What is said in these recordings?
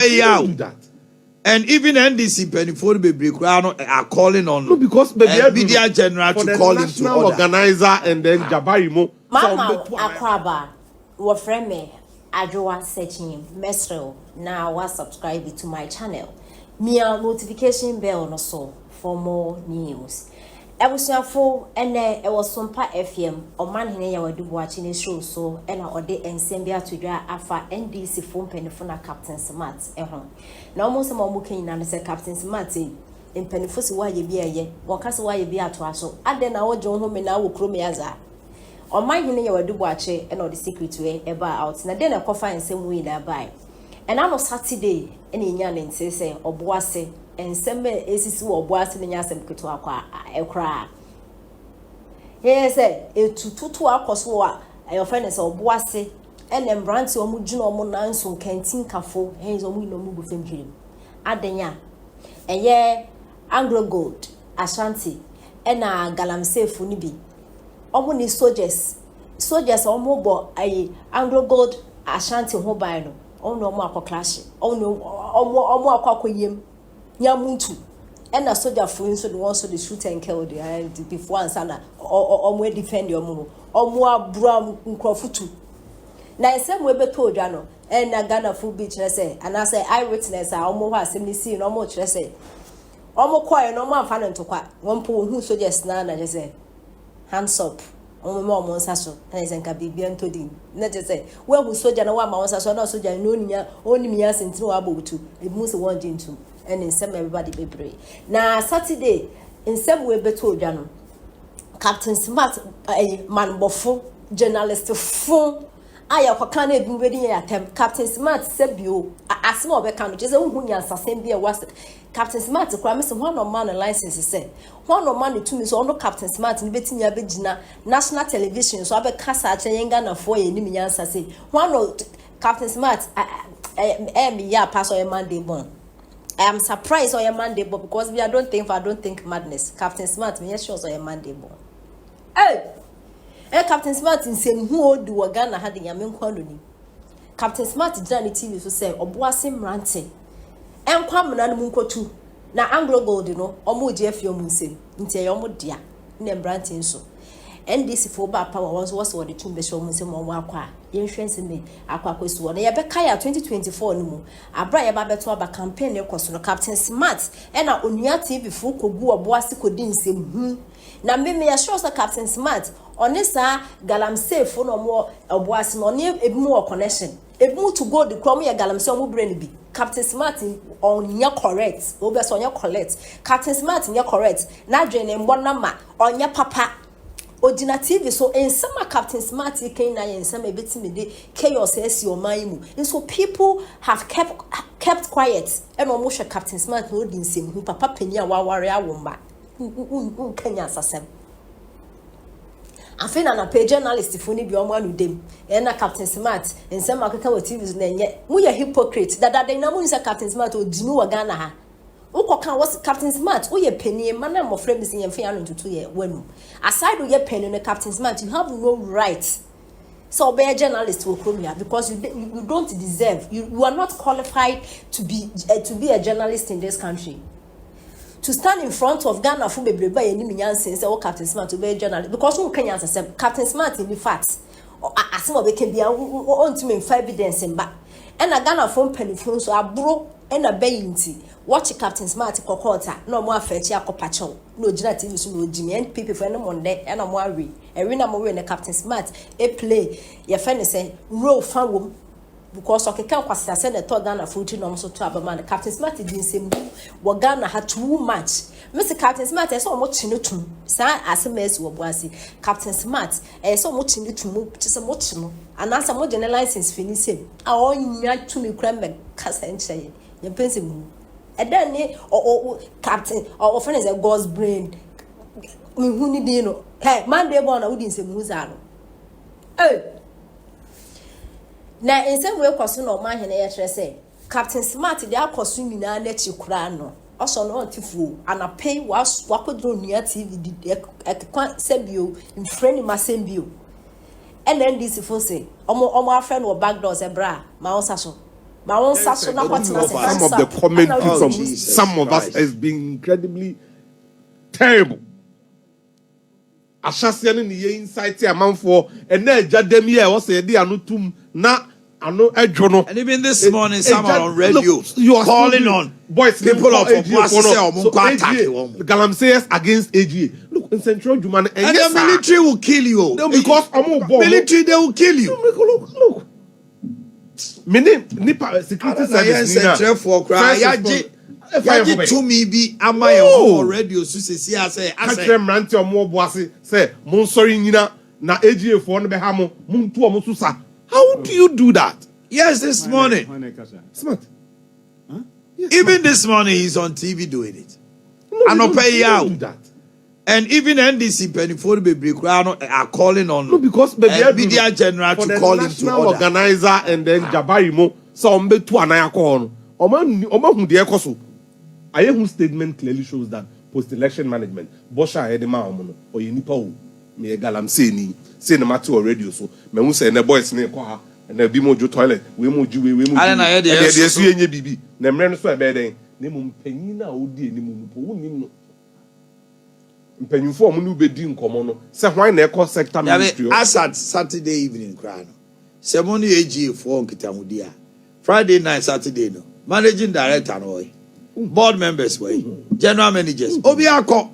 Yeah. Do that. And even NDC Pennyford are calling on no, because media general to call him to order. Organizer and then Jabarimo. Mama Akwaba, your friend me, Adjoa searching Mesro. Now was subscribe to my channel. Mia notification bell no so for more news. Ebusuafo ene was sompa FM oman hene ya wadu watching the show so ena ode ensembia to dwa afa NDC phone penifo na Captain Smart ehon na almost mo mu kan na say Captain Smart in penifo si wa ye bia ye won se wa ye bia to aso ade na wo jon ho me na wo krom yaza oman hene ya wadu watche ena ode secret we eba out na de na kofa ensem we na bai ena no Saturday ena nya ne nse say Obuasi enseme esisi wo Obuasi ne nya asem keto akwa ekra yes etututu akoso a your friend is Obuasi ene mbranti omu dwuna omu nanso kantin kafo henzo omu ino mu gufem hwem adenya eye Anglo Gold Ashanti ena galamsefu ni bi omu ni soldiers omu bo ayi Anglo Gold Ashanti ho ban no omu omu akọ omu akọ nyamuntu ena soldier for nso the one so the shoot and kill the before and sana omu defend omu abura nkrofutu na ensem we beto odwa no ena Ghana full beach na say and I say eyewitness omu ho asem ni see no omu kire say omu koy no omu amfa no ntokwa wonpo hu soldiers na say hands up omu nsaso na zenka bibia ntodi na je say we hu soldier na wa ma nsaso na soldier no oniya sentino wa bobutu ebimu se won jintu and in some everybody be brave. Now Saturday in some way beto odwa Captain Smart a man bofo journalist phone aya kwaka na ebi wedi ya tem Captain Smart sebio asema obeka no je hu nyansasem bia was Captain Smart kwa me se ho no man license se ho no man to me so no Captain Smart ni betimi abegina national television so abeka sa achen na fo ye ni nyansase ho no Captain Smart ya pass on Monday born. I am surprised on your Monday, but because I don't think madness. Captain Smart, me sure on your Monday, boy. Hey, Captain Smart in saying who do a Ghana had the Yamin Quandoni. Captain Smart Johnny TV to say Obuasi Mrante. And come and Munko too. Now Anglo Gold, you know, or more Jeff Yomunsin, into your dear, name Brantin so. NDC for bad power was what the two bishop Muslim Wakwa. Insurance me akwa kwesu wona ye beka ya 2024 no mu abra ye ba beto aba campaign e koso no Captain Smart e na Onua TV fu kogu Obuasi kodi nsem na me ya sure so Captain Smart oni sa galamsefo no mo Obuasi no ne ebimu connection ebimu to go the chrome ye galamse mo brain bi Captain Smart onya correct obeso onya correct Captain Smart nya correct na dwene mbona ma onya papa Odina TV so in summer Captain Smart came na in some betimi de chaos esi o man and so people have kept quiet and almost Captain Smart no din sem hu papa panya wa ware awomba Kenya sasem afina na page journalist funi bi omo anu dem e na Captain Smart in some akeka wa TV na nye mu ya hypocrite dada na mu nsa Captain Smart odimi wa Ghana ha Ukokan was Captain Smart, oh ye penny, man, I'm afraid missing and fair to 2 years. When aside of your penny and Captain Smart, you have no right. So be a journalist will come here because you don't deserve, you are not qualified to be a journalist in this country. To stand in front of Ghana for be by any means and say, oh, Captain Smart to be a journalist because who can answer Captain Smart in the facts or as some of it can be on to me for evidence and back. And a Ghana phone penny phone so I broke. And a bayinti watch Captain Smart kokota no more fetch ya kopacho no Gina TV so no Jimmy and people for no Monday and I'm worry every number when the Captain Smart a play your friend say row fan wom because okeka kwasa say the third Ghana fruit no so to abama Captain Smart din sem wo Ghana had too much Mr. Captain Smart so mo chinutum sa asem wo Obuasi Captain Smart so mo chinutum se mo chinu anasa mo general license finisem a onya tumi kura me kasa enche your pencil and then Captain or friend is a God's brain. Who need you know? Hey, Monday born, I wouldn't say Muzano. Oh, now in some way, question or man, and say Captain Smart, they are consuming a net you crano. Also, not to fool, and I pay was what could do near TV at the same view in friendly my same view. And then this if say, my friend or back doors a bra, my own sasso. My own sasso na what Some of the comments from some of us has been incredibly terrible. Ashasian in the insight a man for and then Jademia was a day anutum na ano ejono. And even this morning, some are on radio calling on boys people of Obuasi Galamseyers against AGA. Look, in Central Juman and the military will kill you. No, because military they will kill you. Look. Many nipa security service Central for cry. Yaji to me be amaya radio so say say Catch Mranti or Obuasi say mon sorry nyina na AGA for no be ha mo muntu omo susa. How do you do that? Yes, this morning. Smart. Huh? Yes, even this morning he's on TV doing it. No, and not pay out. Do that. And even NDC Penifori Baby are calling on because media general to call him to order. Organizer and then Jabarimo so mbe tu anaya call. Oma hu de ekoso. Aye statement clearly shows that post-election management Bosha Edema Omono or Yenipa o me galam say ni say no matter radio so me hu say na boys na ekọ ha na bi mo jo toilet we mo ju we mo ju na de so yenye bibi na mre no so e be den na mo mpanyin na odi ani mo po wonim no mpanyinfo mo no be di nkomo no say hwan na ekọ sector ministry as at Saturday evening cry no say mo no AG for nkitahodie a Friday night Saturday no managing director no board members way general managers obi akọ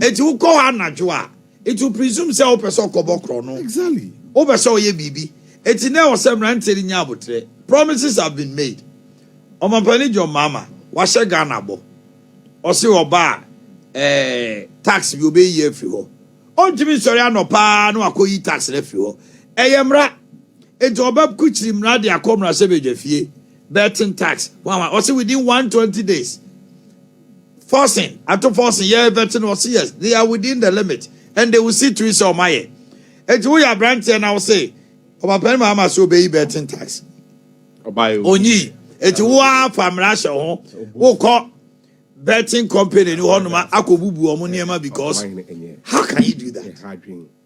eti wo kọ anajo a it will presume say person kobokro no exactly person oye bibi eti na osemranteri nya abotre promises have been made omampani jo mama wa she Ghana bo o se oba tax bi obe ye free ho ontimi sori anopa na akoyi tax re free ho eyemra eti oba kuchiri mra de akomra se bedwafie betting tax o se within 120 days forcing yeah betting was yes they are within the limit and they will see to it or my and we are branch and I will say oba pen mama so be betting tax onyi eti wa famrasha ho wo ko betting company ni ho no ma akobubu omo niema because how can you do that?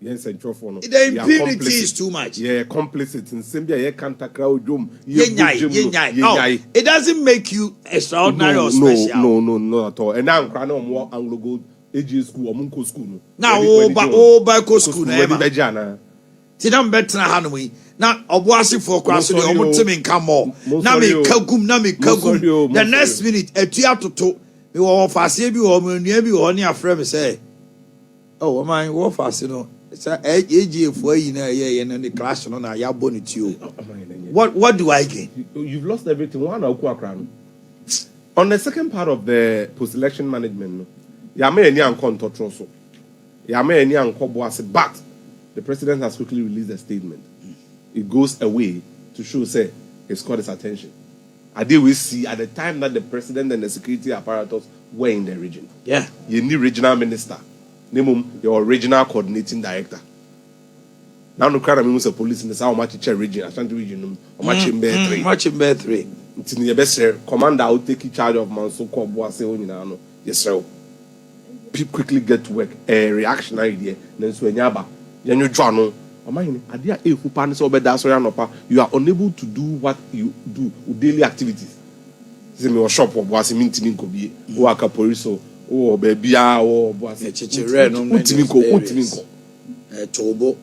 Yes, Central for no. The impunity is too much. Yeah, complicit in Simbia, ye can't crowd room. It doesn't make you extraordinary or special. No, at all. And now I'm crying on more Anglo Gold AG school or Munko school. Now, Bako school, Tidam Betra Hanui. Now, Obuasi for crossing the Omutim come more. Nami Kagum. The next minute, a theatre to me or Fasebi or Muniebi or near friend say, oh, my war fast, you know. It's Gyimifuo and the clash on a yaboni to you. What do I gain? You've lost everything. On the second part of the post-election management, but the president has quickly released a statement. It goes away to show, say, it's caught his attention. I did we see at the time that the president and the security apparatus were in the region. Yeah. You need regional minister. Your regional coordinating director. Now, no crowd of the police in the South Machiche region, Ashanti region, or Machimbe 3. It's in your best commander will take charge of Manso Obuasi. Yes, sir. People quickly get to work. A reactionary idea. Then so nyaba. You journal. You are unable to do what you do with daily activities. Say me shop Obuasi minti ko bi. O akaporiso. Oh, baby, oh, Obuasi. Chichire no many. Tobo. Tobo.